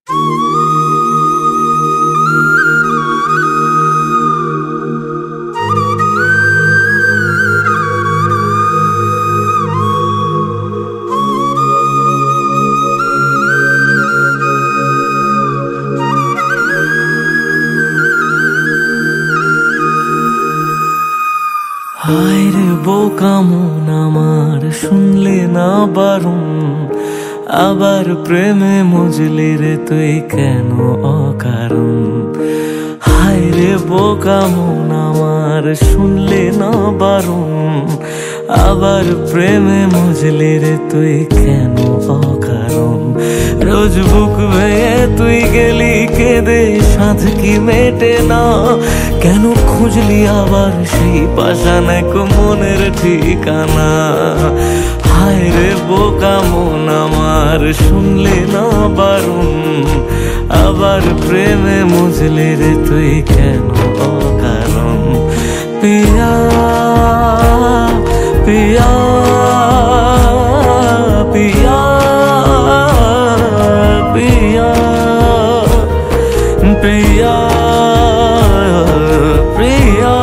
হায় রে বোকা মন আমার, শুনলে না বারণ, আবার প্রেমে মজলি রে তুই কেন অকারণ। হায় রে বোকা মন আমার, শুনলে না বারণ, আবার প্রেমে মজলি রে তুই কেন অকারণ। রোজ বুক ভেঙে তুই গেলি কেঁদে, সাধ কি মেটে না, কেন খুঁজলি আবার সেই পাষাণ এক মনের ঠিকানা। হায় রে বোকা মন আমার, শুনলে না বারণ, আবার প্রেমে মজলি রে তুই কেন অকারণ। পিয়া পিয়া পিয়া পিয়া পিয়া প্রিয়া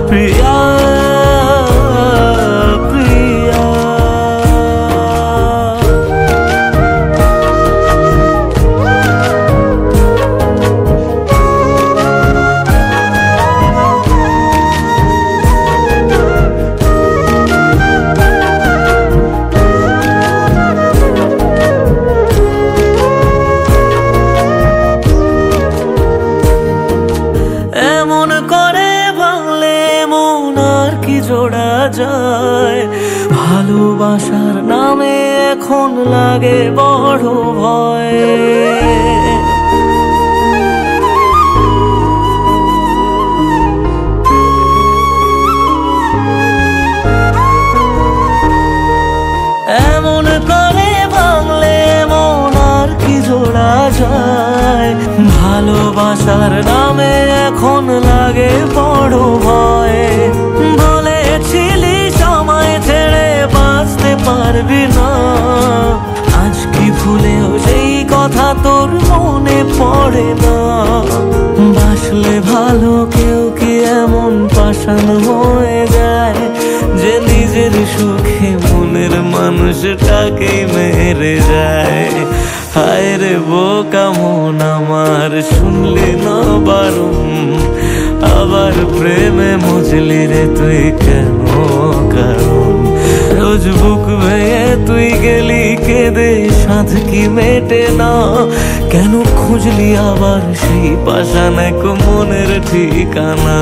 প্রিয়া প্রিয়া। এমন করে ভাঙলে মন আর কি জোড়া যায়, ভালোবাসার নামে এখন লাগে বড় ভয়। এমন করে ভাঙলে মন আর কি জোড়া যায়, ভালোবাসার নামে এখন লাগে বড় ভয়। বলেছিলি সময় ছেড়ে বাঁচতে পারবি না, আজ কি ভুলেও সেই কথা তোর মনে পড়ে না। বাসলে ভালো কেউ কি এমন পাষাণ হয়ে যায়, যে নিজের সুখে মনের মানুষটাকে মেরে যায়। হায় রে বোকা মন আমার, শুনলি না বারণ, আবার প্রেমে মজলি রে তুই কেন কারণ। রোজ বুক ভেঙে তুই গেলি কেঁদে, সাধ কি মেটে না, কেন খুঁজলি আবার সেই পাষাণ এক মনের ঠিকানা।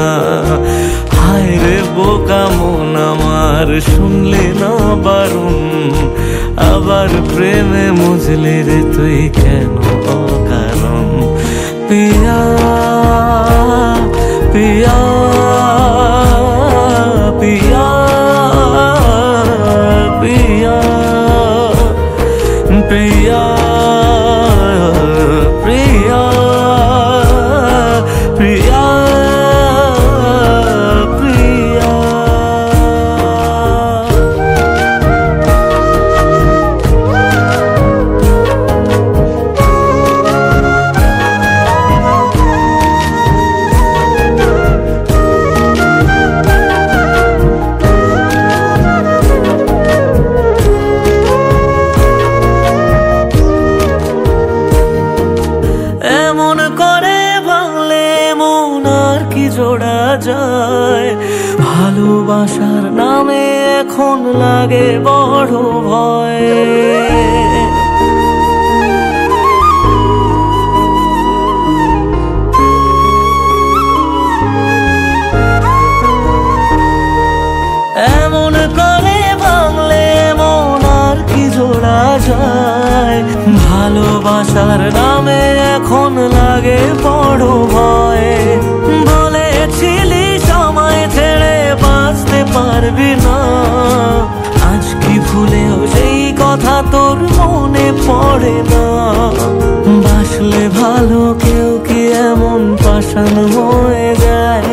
হায় রে বোকা মন আমার, শুনলি না বারণ, আবার প্রেমে মজলি রে তুই কেন অকারণ। পিয়া পিয়া পিয়া পিয়া পিয়া প্রিয়া প্রিয়া প্রিয়া। এমন করে ভাঙলে মন আর কি জোড়া যায়, ভালোবাসার নামে এখন লাগে বড় ভয়। এমন করে ভাঙলে মন আর কি জোড়া যায়, ভালোবাসার নামে এখন লাগে বড় ভয়। বলেছিলি সময় ছেড়ে বাঁচতে পারবি না, আজ কি ভুলেও সেই কথা তোর মনে পড়ে না। বাসলে ভালো কেউ কি এমন পাষাণ হয়ে যায়,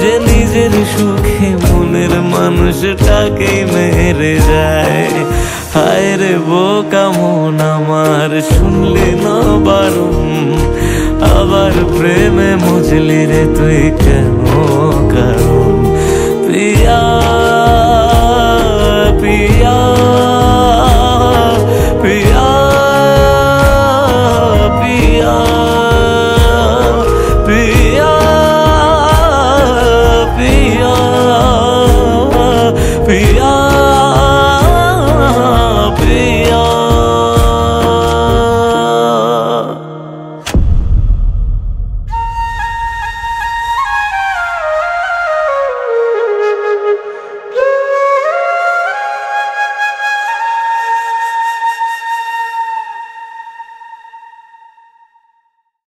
যে নিজের সুখে মনের মানুষটাকে মেরে যায়। হায় রে বোকা মন আমার, শুনলি না বারণ, আবার প্রেমে মজলি রে তুই কেন কারণ। প্রিয়া